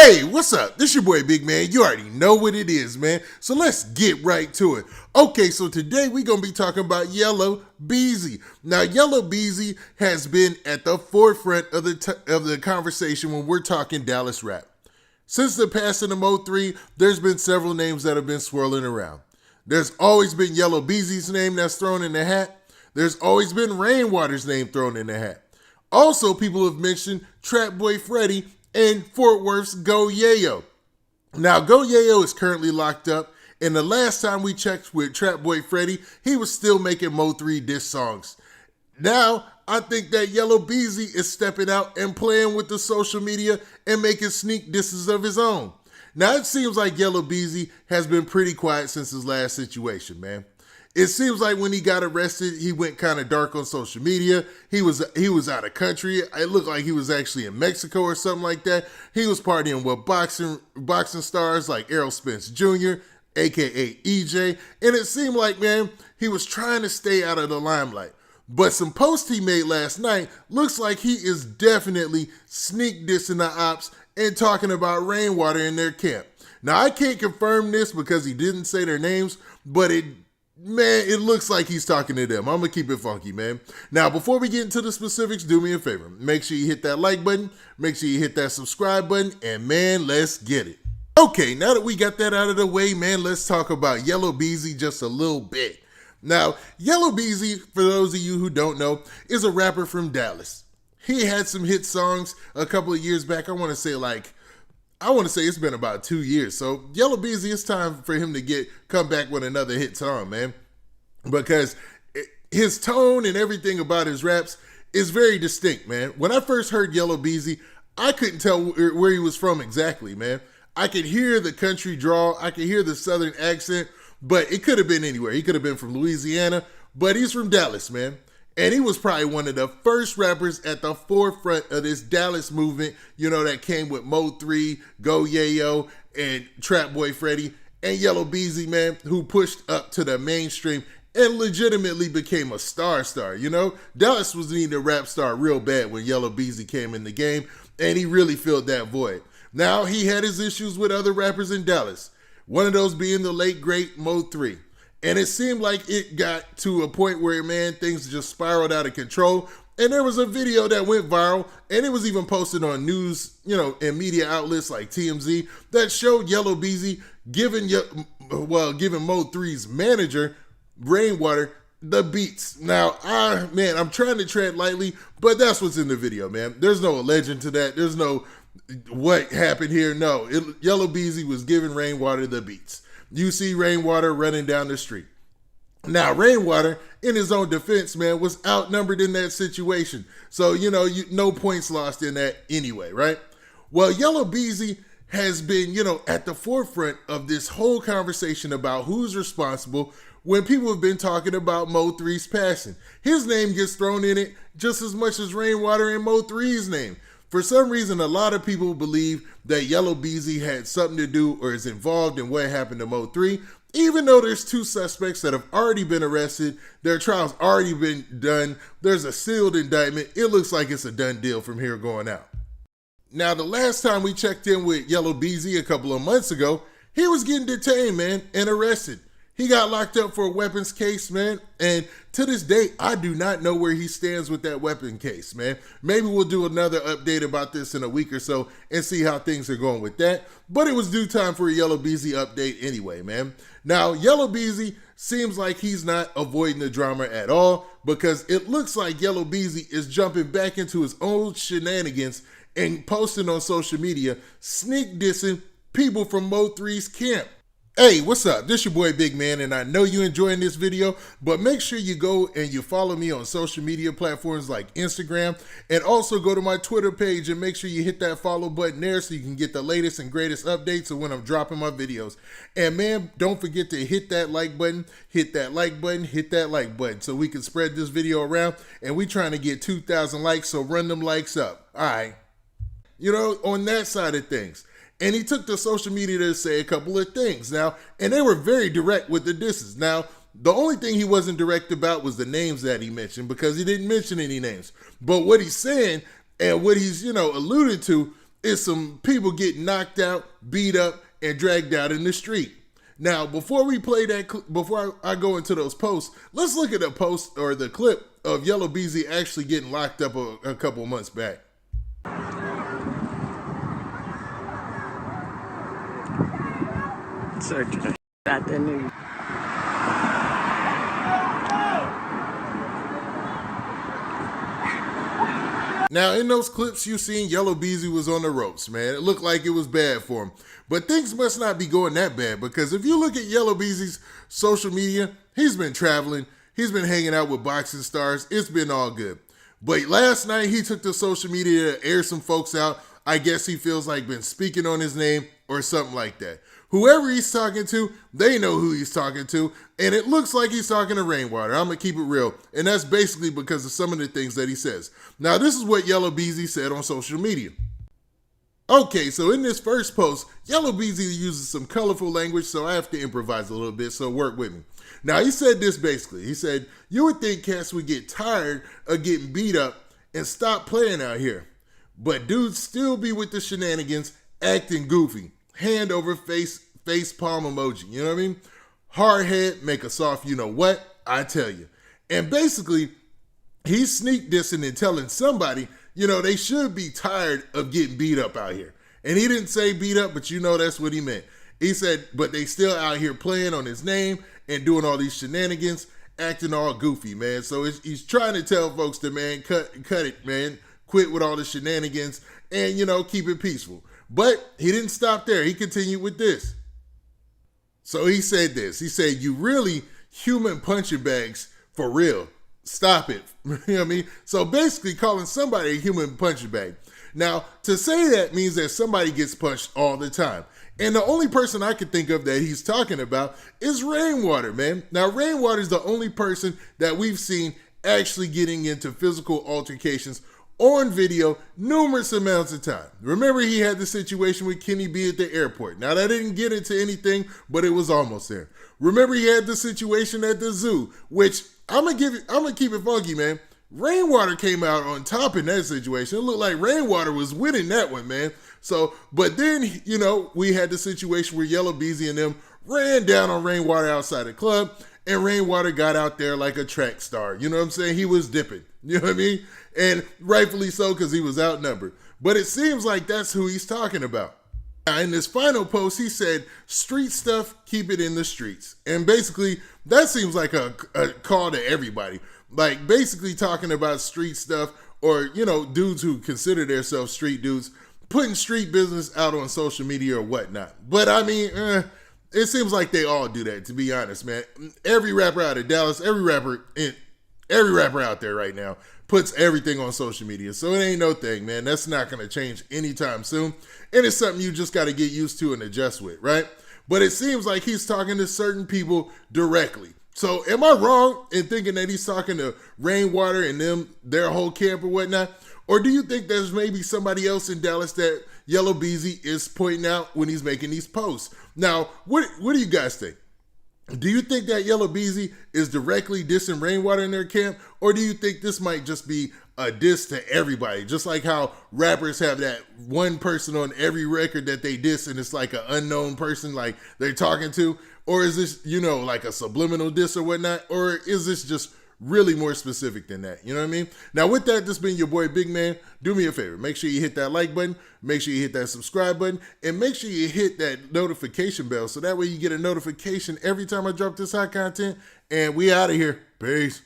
Hey, what's up? This your boy Big Man. You already know what it is, man. So let's get right to it. Okay, so today we're going to be talking about Yella Beezy. Now, Yella Beezy has been at the forefront of the conversation when we're talking Dallas rap. Since the passing of Mo3, there's been several names that have been swirling around. There's always been Yella Beezy's name that's thrown in the hat. There's always been Rainwater's name thrown in the hat. Also, people have mentioned Trap Boy Freddy and Fort Worth's Go Yayo. Now, Go Yayo is currently locked up, and the last time we checked with Trap Boy Freddy, he was still making Mo3 diss songs. Now, I think that Yella Beezy is stepping out and playing with the social media and making sneak disses of his own. Now, it seems like Yella Beezy has been pretty quiet since his last situation, man. It seems like when he got arrested, he went kind of dark on social media. He was out of country. It looked like he was actually in Mexico or something like that. He was partying with boxing stars like Errol Spence Jr., aka EJ, and it seemed like, man, he was trying to stay out of the limelight. But some posts he made last night looks like he is definitely sneak dissing the ops and talking about Rainwater in their camp. Now, I can't confirm this because he didn't say their names, but it looks like he's talking to them. I'm going to keep it funky, man. Now, before we get into the specifics, do me a favor. Make sure you hit that like button. Make sure you hit that subscribe button. And, man, let's get it. Okay, now that we got that out of the way, man, let's talk about Yella Beezy just a little bit. Now, Yella Beezy, for those of you who don't know, is a rapper from Dallas. He had some hit songs a couple of years back. I want to say it's been about 2 years. So Yella Beezy, it's time for him to come back with another hit song, man. Because his tone and everything about his raps is very distinct, man. When I first heard Yella Beezy, I couldn't tell where he was from exactly, man. I could hear the country drawl. I could hear the southern accent, but it could have been anywhere. He could have been from Louisiana, but he's from Dallas, man. And he was probably one of the first rappers at the forefront of this Dallas movement, you know, that came with Mo3, Go Yayo, and Trap Boy Freddy, and Yella Beezy, man, who pushed up to the mainstream and legitimately became a star, you know? Dallas was needing a rap star real bad when Yella Beezy came in the game, and he really filled that void. Now, he had his issues with other rappers in Dallas, one of those being the late, great Mo3. And it seemed like it got to a point where, man, things just spiraled out of control. And there was a video that went viral, and it was even posted on news, you know, and media outlets like TMZ that showed Yella Beezy giving Mo3's manager, Rainwater, the beats. Now, I'm trying to tread lightly, but that's what's in the video, man. There's no alleging to that. There's no what happened here. No, Yella Beezy was giving Rainwater the beats. You see Rainwater running down the street. Now, Rainwater, in his own defense, man, was outnumbered in that situation. So, no points lost in that anyway, right? Well, Yella Beezy has been, at the forefront of this whole conversation about who's responsible when people have been talking about Mo3's passing. His name gets thrown in it just as much as Rainwater and Mo3's name. For some reason, a lot of people believe that Yella Beezy had something to do or is involved in what happened to Mo3, even though there's two suspects that have already been arrested, their trial's already been done, there's a sealed indictment. It looks like it's a done deal from here going out. Now, the last time we checked in with Yella Beezy a couple of months ago, he was getting detained, man, and arrested. He got locked up for a weapons case, man, and to this day, I do not know where he stands with that weapon case, man. Maybe we'll do another update about this in a week or so and see how things are going with that, but it was due time for a Yella Beezy update anyway, man. Now, Yella Beezy seems like he's not avoiding the drama at all because it looks like Yella Beezy is jumping back into his old shenanigans and posting on social media, sneak dissing people from Mo3's camp. Hey, what's up? This your boy Big Man, and I know you're enjoying this video, but make sure you go and you follow me on social media platforms like Instagram, and also go to my Twitter page and make sure you hit that follow button there so you can get the latest and greatest updates of when I'm dropping my videos. And man, don't forget to hit that like button, hit that like button, hit that like button so we can spread this video around, and we trying to get 2,000 likes, so run them likes up. All right. On that side of things. And he took to social media to say a couple of things now, and they were very direct with the disses. Now, the only thing he wasn't direct about was the names that he mentioned because he didn't mention any names. But what he's saying and what he's, alluded to is some people getting knocked out, beat up, and dragged out in the street. Now, before we play that, before I go into those posts, let's look at the post or the clip of Yella Beezy actually getting locked up a couple months back. Searching the out there, nigga. Now, in those clips you seen, Yella Beezy was on the ropes, man. It looked like it was bad for him. But things must not be going that bad, because if you look at Yella Beezy's social media, he's been traveling, he's been hanging out with boxing stars, it's been all good. But last night, he took to social media to air some folks out. I guess he feels like been speaking on his name or something like that. Whoever he's talking to, they know who he's talking to, and it looks like he's talking to Rainwater. I'm going to keep it real, and that's basically because of some of the things that he says. Now, this is what Yella Beezy said on social media. Okay, so in this first post, Yella Beezy uses some colorful language, so I have to improvise a little bit, so work with me. Now, he said this basically. He said, you would think cats would get tired of getting beat up and stop playing out here, but dudes still be with the shenanigans, acting goofy. Hand over face palm emoji, you know what I mean? Hard head, make a soft you know what, I tell you. And basically, he's sneak dissing and telling somebody, you know, they should be tired of getting beat up out here. And he didn't say beat up, but you know that's what he meant. He said, but they still out here playing on his name and doing all these shenanigans, acting all goofy, man. So he's trying to tell folks to, man, cut it, man. Quit with all the shenanigans and, you know, keep it peaceful. But he didn't stop there. He continued with this. So he said this. He said, you really human punching bags for real. Stop it. You know what I mean? So basically calling somebody a human punching bag. Now, to say that means that somebody gets punched all the time. And the only person I can think of that he's talking about is Rainwater, man. Now, Rainwater is the only person that we've seen actually getting into physical altercations on video numerous amounts of time. Remember, he had the situation with Kenny B at the airport. Now, that didn't get into anything, but it was almost there. Remember, he had the situation at the zoo, which I'm gonna keep it funky, man. Rainwater came out on top in that situation. It looked like Rainwater was winning that one, man. So, but then, you know, we had the situation where Yella Beezy and them ran down on Rainwater outside the club, and Rainwater got out there like a track star. You know what I'm saying? He was dipping. You know what I mean? And rightfully so, because he was outnumbered. But it seems like that's who he's talking about. Now, in this final post, he said, street stuff, keep it in the streets. And basically, that seems like a call to everybody. Like, basically talking about street stuff, or, you know, dudes who consider themselves street dudes, putting street business out on social media or whatnot. But I mean, it seems like they all do that, to be honest, man. Every rapper out of Dallas, every rapper out there right now puts everything on social media. So it ain't no thing, man. That's not going to change anytime soon. And it's something you just got to get used to and adjust with, right? But it seems like he's talking to certain people directly. So am I wrong in thinking that he's talking to Rainwater and them, their whole camp or whatnot? Or do you think there's maybe somebody else in Dallas that Yella Beezy is pointing out when he's making these posts? Now, what do you guys think? Do you think that Yella Beezy is directly dissing Rainwater in their camp? Or do you think this might just be a diss to everybody? Just like how rappers have that one person on every record that they diss and it's like an unknown person like they're talking to? Or is this, you know, like a subliminal diss or whatnot? Or is this just really more specific than that? You know what I mean? Now, with that, this been your boy Big Man. Do me a favor. Make sure you hit that like button. Make sure you hit that subscribe button. And make sure you hit that notification bell so that way you get a notification every time I drop this hot content. And we out of here. Peace.